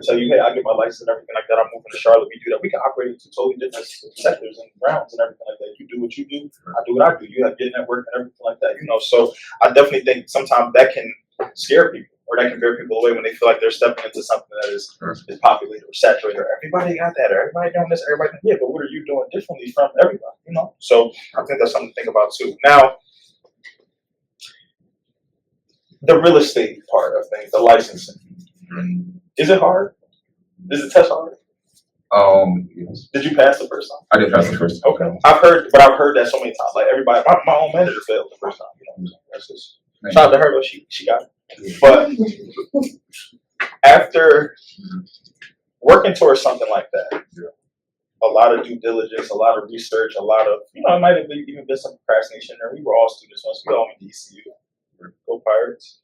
tell you, hey, I get my license and everything like that. I'm moving to Charlotte. We do that. We can operate into totally different sectors and rounds and everything like that. You do what you do. I do what I do. You have your network and everything like that. You know, so I definitely think sometimes that can scare people or that can veer people away when they feel like they're stepping into something that is populated or saturated. Or everybody got that. Or everybody doing this. Everybody, yeah, but what are you doing differently from everybody? You know, so I think that's something to think about too. Now, the real estate part of things, the licensing. Is it hard? Is the test hard? Yes. Did you pass the first time? I did pass the first time. Okay. I've heard that so many times. Like everybody, my own manager failed the first time. You know, that's just shout out to her, but she got it. But after working towards something like that, a lot of due diligence, a lot of research, a lot of, you know, it might have even been some procrastination there. We were all students once. We all went to ECU. Go Pirates.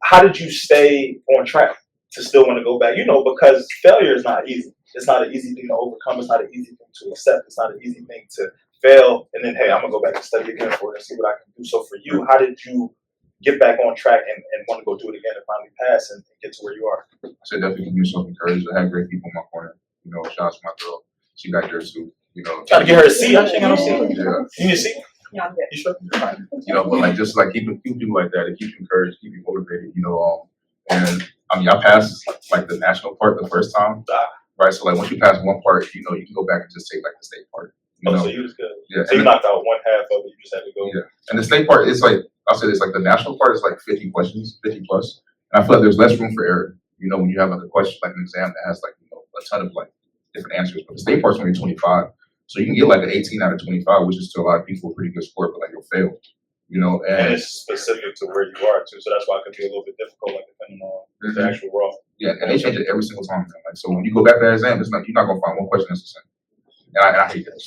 How did you stay on track to still want to go back? You know, because failure is not easy. It's not an easy thing to overcome. It's not an easy thing to accept. It's not an easy thing to fail and then, hey, I'm going to go back and study again for it and see what I can do. So for you, how did you get back on track and want to go do it again and finally pass and get to where you are? I said definitely give yourself encouraged. I had great people in my corner. You know, shout out to my girl. She got there too. You know, trying to get her a seat. She ain't got no seat. Yeah. You need a seat? Yeah, I'm good. You sure? You know, but like just like keep people like that. It keeps you encouraged, keep you motivated. You know, and I mean, I passed like the national part the first time, right? So like once you pass one part, you know, you can go back and just take like the state part. You know? So you was good. Yeah. So you knocked out one half of it. You just had to go. Yeah. And the state part is like I'll say this, like the national part is like 50 questions, 50 plus, and I feel like there's less room for error. You know, when you have like a question, like an exam that has like, you know, a ton of like different answers, but the state part's only 25. So you can get like an 18 out of 25, which is to a lot of people a pretty good score, but like you'll fail, you know. And it's specific to where you are too, so that's why it could be a little bit difficult, like depending on the actual role. Yeah, and they change it every single time, man. Like so, when you go back to that exam, it's not you're not gonna find one question that's the same. And I hate that.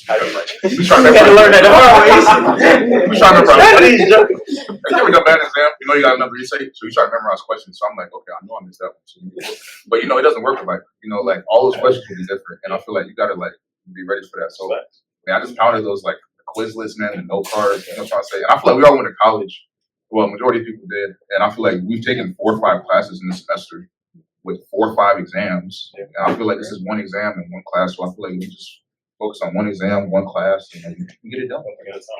We trying to learn that the hard way. We trying to memorize. Have you ever done bad exam? You know you got a number you say, so you try to memorize questions. So I'm like, okay, I know I missed that one. So, but you know, it doesn't work like, you know, like all those questions will be different, and I feel like you gotta like be ready for that. So. Man, I just pounded those like Quizlets, man, and note cards. You know what I'm trying to say? And I feel like we all went to college. Well, majority of people did. And I feel like we've taken 4 or 5 classes in this semester with 4 or 5 exams. And I feel like this is one exam and one class. So I feel like we just focus on one exam, one class, and we get it done.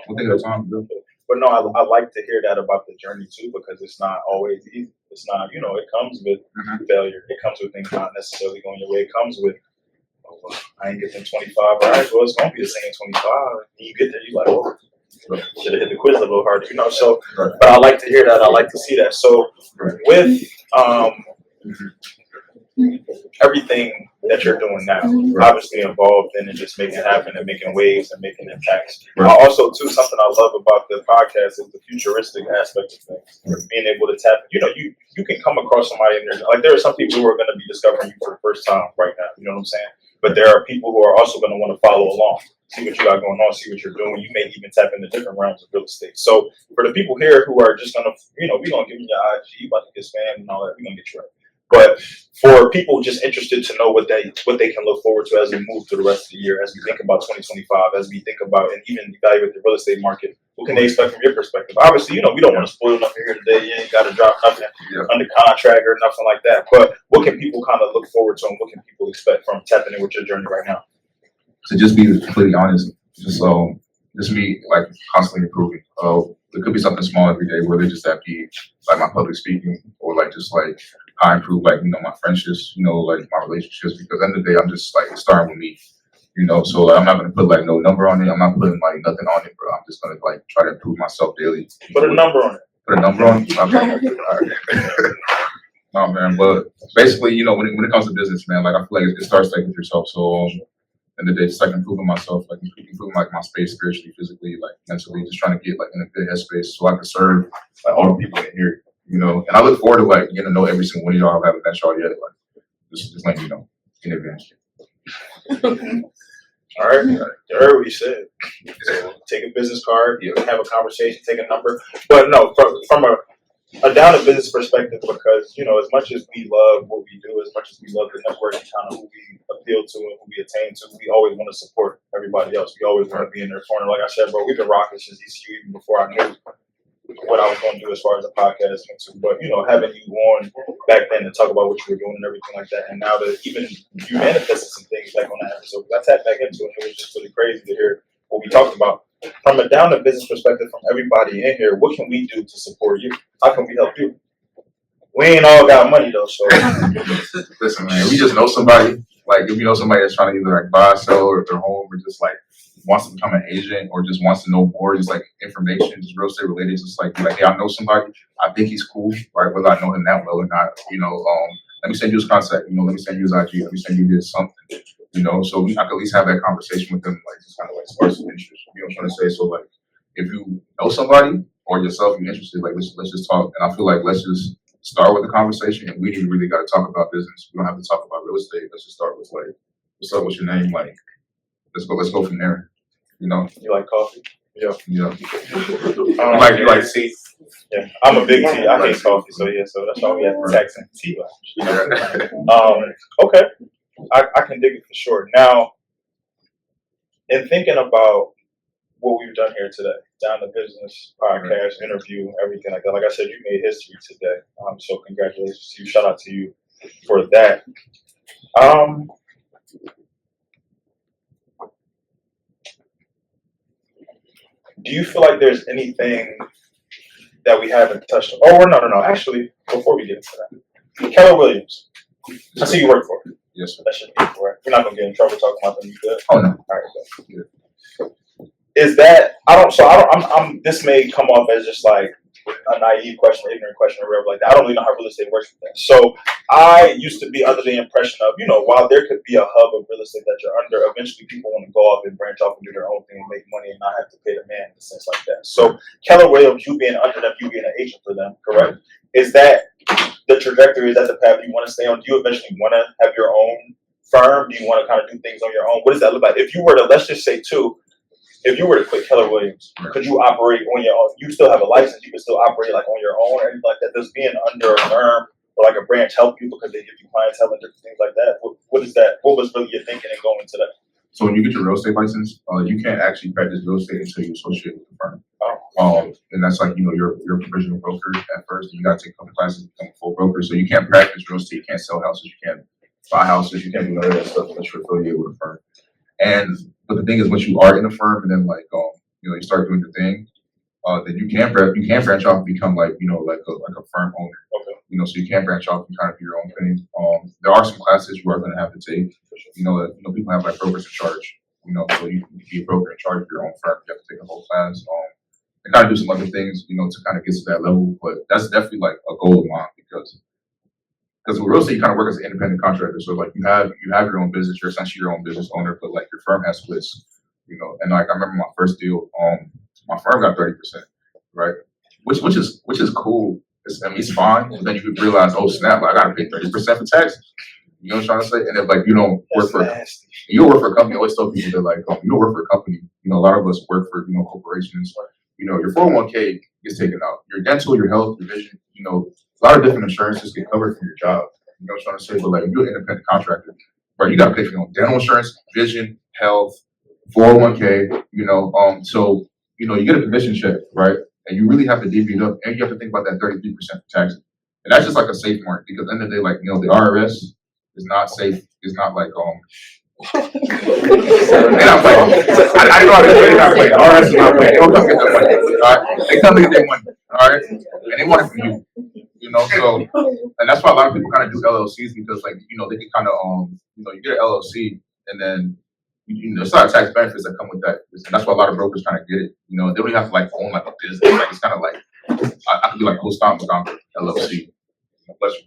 One thing at a time. But no, I like to hear that about the journey too, because it's not always easy. It's not, you know, it comes with failure. It comes with things not necessarily going your way. It comes with, I ain't getting 25. All right, well, it's gonna be the same 25. And you get there, you like, oh, should have hit the quiz a little harder, you know. So, but I like to hear that. I like to see that. So, with everything that you're doing now, obviously involved in just making it happen and making waves and making impacts. Also, too, something I love about the podcast is the futuristic aspect of things. Being able to tap, you know, you can come across somebody in there. Like there are some people who are going to be discovering you for the first time right now. You know what I'm saying? But there are people who are also going to want to follow along, see what you got going on, see what you're doing. You may even tap into different realms of real estate. So for the people here who are just going to, you know, we're going to give you your IG, about to get spam and all that. We're going to get you right. But for people just interested to know what they can look forward to as we move through the rest of the year, as we think about 2025, as we think about and even evaluate the real estate market, what can they expect from your perspective? Obviously, you know, we don't want to spoil nothing here today. You ain't got to drop nothing under contract or nothing like that. But what can people kind of look forward to and what can people expect from tapping in with your journey right now? To just be completely honest, just be like constantly improving. It could be something small every day, whether it's just that be like my public speaking or like just like how I improve like, my friendships, like my relationships, because at the end of the day, I'm just like starting with me, so like, I'm not gonna put like no number on it. I'm not putting like nothing on it, bro. I'm just gonna like try to improve myself daily. Put a number on it. Put a number on it. Okay. All right. No, man, but basically, when it comes to business, man, like I feel like it starts like with yourself. So in the day, just like improving myself, like improving like my space spiritually, physically, like mentally, just trying to get like in a good headspace so I can serve like all the people in here, And I look forward to like getting to know every single one of y'all. I haven't met y'all yet, like just letting you know in advance. All right, you heard what he said. So take a business card, have a conversation, take a number. But no, from a down to business perspective, because as much as we love what we do, as much as we love the network and kind of who we appeal to and who we attain to, we always want to support everybody else. We always want to be in their corner. Like I said, bro, we've been rocking since ECU, even before I knew what I was going to do as far as the podcast went to. But having you on back then to talk about what you were doing and everything like that, and now that even you manifested some things back on that episode, I tapped back into it, and it was just really crazy to hear what we talked about. From a down to business perspective, from everybody in here, what can we do to support you? How can we help you? We ain't all got money though, so listen, man. We just know somebody. Like if you know somebody that's trying to either like buy, sell, or their home, or just like wants to become an agent, or just wants to know more, just like information, just real estate related, just like be like, hey, I know somebody. I think he's cool, right? Whether I know him that well or not, let me send you his contact. Let me send you his IG. Let me send you his something. So I can at least have that conversation with them, like just kind of like spark some interest. You know what I'm trying to say? So like, if you know somebody or yourself, you're interested, like let's just talk. And I feel like let's just start with the conversation, and we really got to talk about business. We don't have to talk about real estate. Let's just start with like, what's up? What's your name? Like, let's go from there. You like coffee? Yeah. Yeah. You like tea? Yeah, I'm a big tea. I hate coffee, so that's why we have to tax and tea lounge. Okay. I can dig it for sure. Now, in thinking about what we've done here today, down to business, podcast, interview, everything like that. Like I said, you made history today. So congratulations to you. Shout out to you for that. Do you feel like there's anything that we haven't touched on? Oh, no. Actually, before we get into that, Keller Williams. I see you work for it. Yes, sir. That should be for it. We're not gonna get in trouble talking about them. You good? Oh no. All right. Good. Is that this may come off as just like a naive question, ignorant question, or whatever like that. I don't really know how real estate works with that. So I used to be under the impression of, while there could be a hub of real estate that you're under, eventually people want to go off and branch off and do their own thing and make money and not have to pay the man in a sense like that. So Keller Williams, you being under them, you being an agent for them, correct? Is that the trajectory? Is that the path you want to stay on? Do you eventually want to have your own firm? Do you want to kind of do things on your own? What does that look like? If you were to, let's just say too, if you were to quit Keller Williams, could you operate on your own? You still have a license. You can still operate like on your own or anything like that. Does being under a firm or like a branch help you because they give you clientele and different things like that? What is that? What was really your thinking in going to that? So when you get your real estate license, you can't actually practice real estate until you associate with the firm. And that's like, you're a provisional broker at first, and you got to take a couple classes to become a full broker. So you can't practice real estate, you can't sell houses, you can't buy houses, you can't do none of that stuff unless you're affiliated with a firm. But the thing is, once you are in a firm and then like, you start doing your thing, then you can branch off and become like, like a firm owner. Okay. So you can branch off and kind of do your own thing. There are some classes you are going to have to take. People have like brokers in charge. So you can be a broker in charge of your own firm. You have to take a whole class. And kind of do some other things, to kind of get to that level. But that's definitely like a goal of mine because with real estate, you kind of work as an independent contractor. So like you have your own business. You're essentially your own business owner, but like your firm has splits. And like I remember my first deal, my firm got 30%, right? Which is cool. It's fine. But then you realize, oh snap, like I gotta pay 30% for taxes. You know what I'm trying to say? And if like you don't work for a company, I always tell people that like you don't work for a company. A lot of us work for corporations. Your 401k gets taken out. Your dental, your health, your vision, a lot of different insurances get covered from your job. You know what I'm trying to say? But like if you're an independent contractor, right, you gotta pay for your own dental insurance, vision, health, 401k, so you get a commission check, right? And you really have to divvy it up, and you have to think about that 33% for taxes. And that's just like a safe mark because at the end of the day, like the IRS is not safe. It's not like and I'm like, I know they're not playing. The IRS is not playing. They don't come get their money. All right, they come get their money. All right, and they want it from you. So, and that's why a lot of people kind of do LLCs because, like, they can kind of, you get an LLC and then, there's a lot of tax benefits that come with that. And that's why a lot of brokers kind of get it. They don't even have to, like, own, like, a business. Like, it's kind of like, I could be like co-stock McGonagall LLC. Bless you.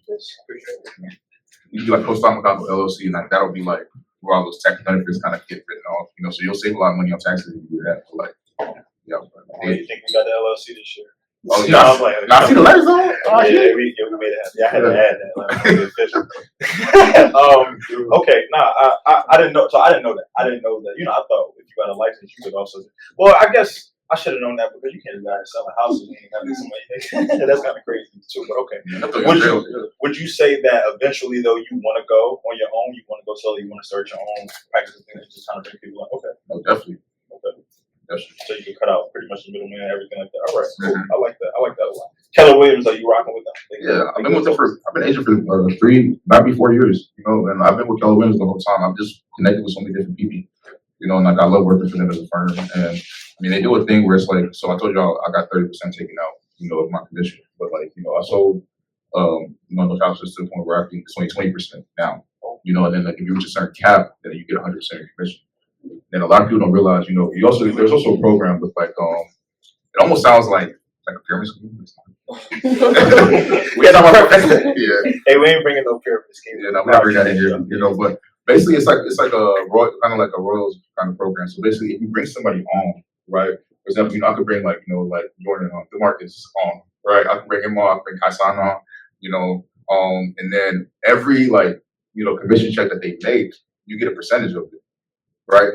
You can do like co-stock McGonagall LLC, and that'll be like where all those tax benefits kind of get written off. So you'll save a lot of money on taxes if you do that. So, like, yeah. What do you think we got the LLC this year? Oh yeah, I see the letters on it. Oh, yeah, we made it happen. Yeah, I had to add that. Okay, I didn't know. So I didn't know that. I I thought if you got a license, you could also. Well, I guess I should have known that because you can't go out and sell a house and you ain't got somebody. That's kind of crazy too. But okay. Would you say that eventually though you want to go on your own? You want to go solo? You want to start your own practice and just kind of bring people in? Okay. No, definitely. Okay. So you can cut out pretty much the middleman and everything like that. All right, cool. I like that a lot. Keller Williams, are you rocking with them? Yeah, I've been agent for 4 years, and I've been with Keller Williams the whole time. I've just connected with so many different people, and like I love working for them as a firm. And I mean, they do a thing where it's like, so I told y'all I got 30% taken out, of my commission, but like, I sold, those houses to the point where I think it's only 20% now, and then like if you reach a certain cap, then you get 100% of your commission. And a lot of people don't realize, there's also a program with like, it almost sounds like a pyramid scheme. We had yeah. Hey, we ain't bringing no pyramid scheme. Yeah, no, we're not bringing that in here, but basically it's like a kind of like a Royals kind of program. So basically, if you bring somebody on, right? For example, I could bring like Jordan on, DeMarcus on, right? I can bring him on, I can bring Kaisan on, and then every commission check that they make, you get a percentage of it. Right,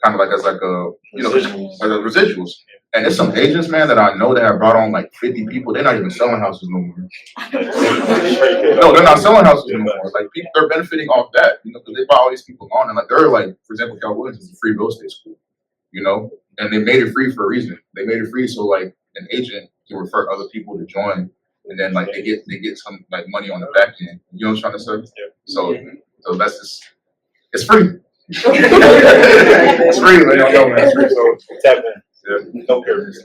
kind of like as like a like the residuals, and there's some agents, man, that I know that have brought on like 50 people. They're not even selling houses no more. No, they're not selling houses no more. Like people, they're benefiting off that, because they brought all these people on, and like they're like, for example, Cal Williams is a free real estate school, and they made it free for a reason. They made it free so like an agent can refer other people to join, and then like they get some like money on the back end. You know what I'm trying to say? So that's just, it's free. It's free, man. It's free. So tap in. Yeah. No pyramids.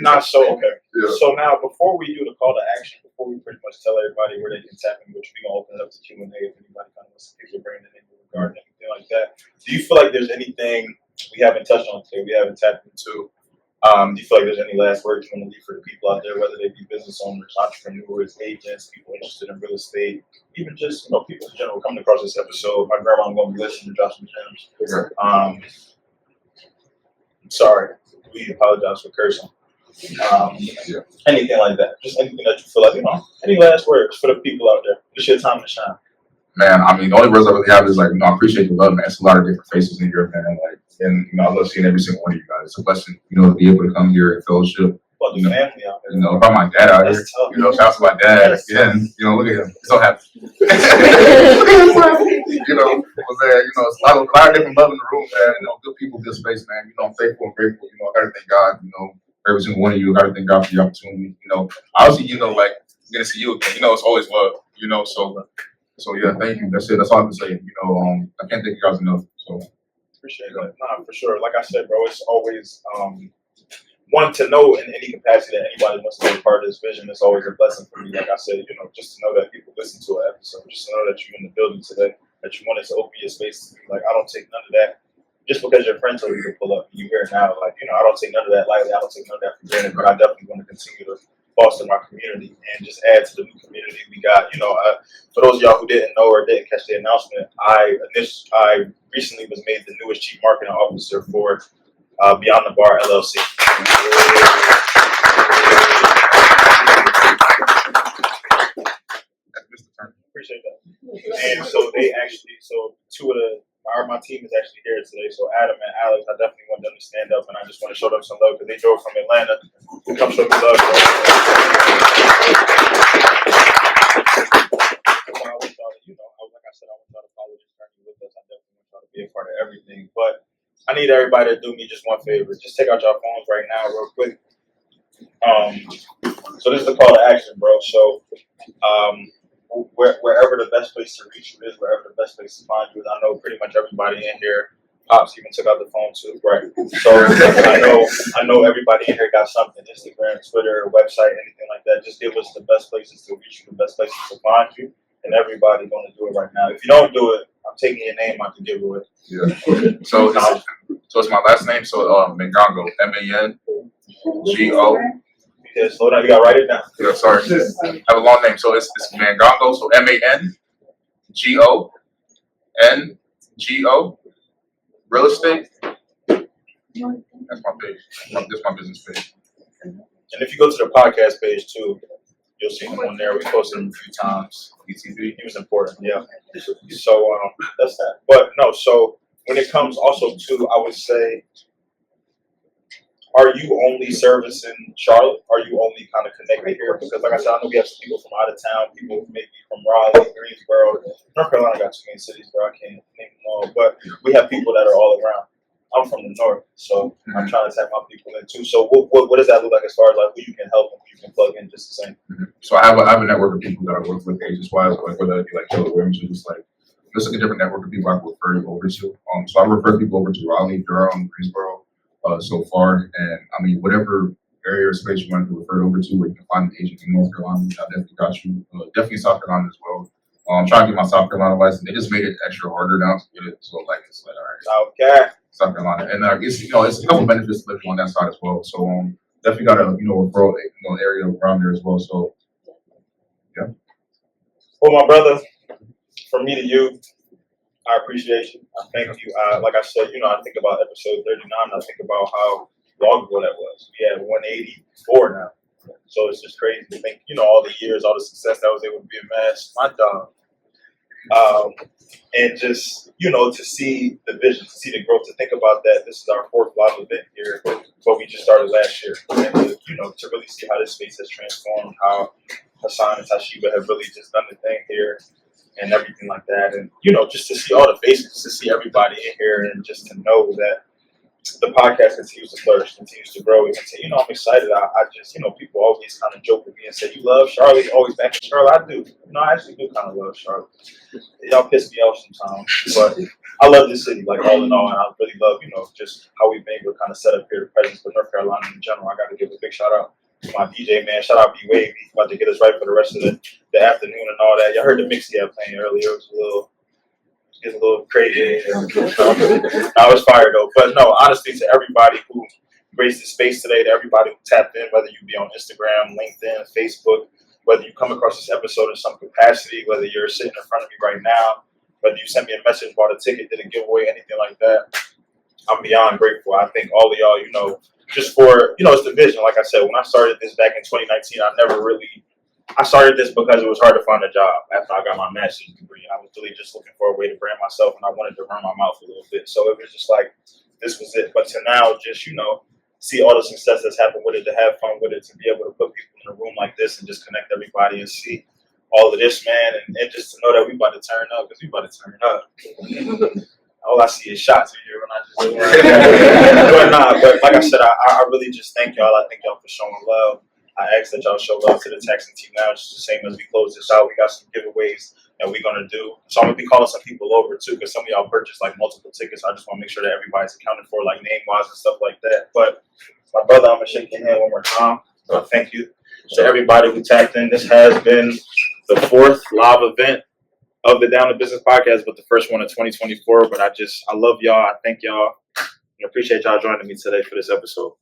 Not so okay. Yeah. So now, before we do the call to action, before we pretty much tell everybody where they can tap in, which we're gonna open it up to Q&A if anybody kind of wants to pick your brain in regarding anything like that. Do you feel like there's anything we haven't touched on today, we haven't tapped into? Do you feel like there's any last words you want to leave for the people out there, whether they be business owners, entrepreneurs, agents, people interested in real estate, even just people in general coming across this episode? My grandma's gonna be listening to drop some gems. Sorry, we apologize for cursing. Anything like that, just anything that you feel like, any last words for the people out there? It's your time to shine. Man, I mean, the only words I really have is like, I appreciate the love, man. It's a lot of different faces in here, man. Like, and I love seeing every single one of you guys. It's a blessing, to be able to come here and fellowship. Well, the family out there. About my dad out here. Shout out to my dad again. Look at him. He's so happy. It's a lot of different love in the room, man. Good people, good space, man. I'm thankful and grateful. I gotta thank God. For every single one of you. I gotta thank God for the opportunity. Obviously, like gonna see you again. It's always love. So yeah, thank you. That's it. That's all I can say. I can't thank you guys enough. So appreciate that. Nah, for sure. Like I said, bro, it's always one to know in any capacity that anybody wants to be a part of this vision. It's always a blessing for me. Like I said, just to know that people listen to an episode, just to know that you're in the building today, that you wanted to open your space to be like, I don't take none of that. Just because your friends told you to pull up, you hear it now. Like, I don't take none of that lightly. I don't take none of that for granted. But I definitely want to continue to foster my community and just add to the new community we got. For those of y'all who didn't know or didn't catch the announcement, I recently was made the newest chief marketing officer for Beyond the Bar LLC. Appreciate that. And so my team is actually here today. So Adam and Alex, I definitely want them to stand up, and I just want to show them some love because they drove from Atlanta to come show me love. Like I said, I want y'all to follow this journey with us. I definitely want y'all to be a part of everything. But I need everybody to do me just one favor. Just take out your phones right now, real quick. So this is the call to action, bro. So wherever the best place to reach you is, wherever the best place to find you is, I know pretty much everybody in here Pops even took out the phone too, right? So I know everybody in here got something: Instagram, Twitter, website, anything like that. Just give us the best places to reach you, the best places to find you, and everybody gonna do it right now. If you don't do it, I'm taking your name out the giveaway. Yeah. So it's my last name. So Mangongo, Mangongo. Yeah, slow down. You gotta write it down. Yeah, sorry. I have a long name. So it's Mangongo. So Mangongo Real Estate. That's my page. That's my business page. And if you go to the podcast page too, you'll see him on there. We posted him a few times. He was important. Yeah. So that's that. But no. So when it comes also to, I would say, are you only servicing Charlotte? Are you only kind of connected here? Because like I said, I know we have some people from out of town, people maybe from Raleigh, Greensboro. North Carolina got too many cities, bro. I can't name them all. But we have people that are all around. I'm from the north, so I'm trying to tap my people in too. So what does that look like as far as like who you can help and who you can plug in just the same? So I have a network of people that I work with agents wise, like whether it be like Keller Williams or just like a different network of people I can refer you over to. So I refer people over to Raleigh, Durham, Greensboro. So far, and I mean, whatever area or space you want to refer over to, where you can find an agent in North Carolina, I definitely got you. Definitely South Carolina as well. I'm trying to get my South Carolina license. They just made it extra harder now to get it. So it's like all right, okay, South Carolina, and it's it's a couple benefits to living on that side as well. So definitely got a referral area around there as well. So yeah. Well, my brother, from me to you, I appreciate you. I thank you. Like I said, I think about episode 39. I think about how long ago that was. We have 184 now. So it's just crazy to think, all the years, all the success that was able to be amassed. My dog. And just, to see the vision, to see the growth, to think about that. This is our 4th live event here, but we just started last year. And to really see how this space has transformed, how Hassan and Tashiba have really just done the thing here. And everything like that, and just to see all the faces, to see everybody in here, and just to know that the podcast continues to flourish, continues to grow. I'm excited. I just, people always kind of joke with me and say, "You love Charlotte?" You always back in Charlotte. I do. I actually do kind of love Charlotte. Y'all piss me off sometimes, but I love this city, like all in all, and I really love, just how we've been able to kind of set up here the presence for North Carolina in general. I got to give a big shout out to my DJ man. Shout out B Wave. He's about to get us right for the rest of the afternoon and all that. Y'all heard the mix he had playing earlier. It was a little crazy. I was fired though. But no, honestly, to everybody who graced the space today, to everybody who tapped in, whether you be on Instagram, LinkedIn, Facebook, whether you come across this episode in some capacity, whether you're sitting in front of me right now, whether you sent me a message, bought a ticket, did a giveaway, anything like that, I'm beyond grateful. I thank all of y'all, just for, it's the vision. Like I said, when I started this back in 2019, I started this because it was hard to find a job after I got my master's degree. I was really just looking for a way to brand myself, and I wanted to run my mouth a little bit. So it was just like, this was it. But to now, just, see all the success that's happened with it, to have fun with it, to be able to put people in a room like this and just connect everybody and see all of this, man, and just to know that we about to turn up, because we about to turn up. All I see is shots in here when I just but nah, but like I said, I really just thank y'all. I thank y'all for showing love. I ask that y'all show love to the Texan team now, just the same as we close this out. We got some giveaways that we're gonna do. So I'm gonna be calling some people over too, because some of y'all purchased like multiple tickets. I just want to make sure that everybody's accounted for, like name wise and stuff like that. But my brother, I'm gonna shake your hand one more time. Thank you to everybody who tapped in. This has been the 4th live event of the Down to Business podcast, but the first one of 2024. But I love y'all. I thank y'all and appreciate y'all joining me today for this episode.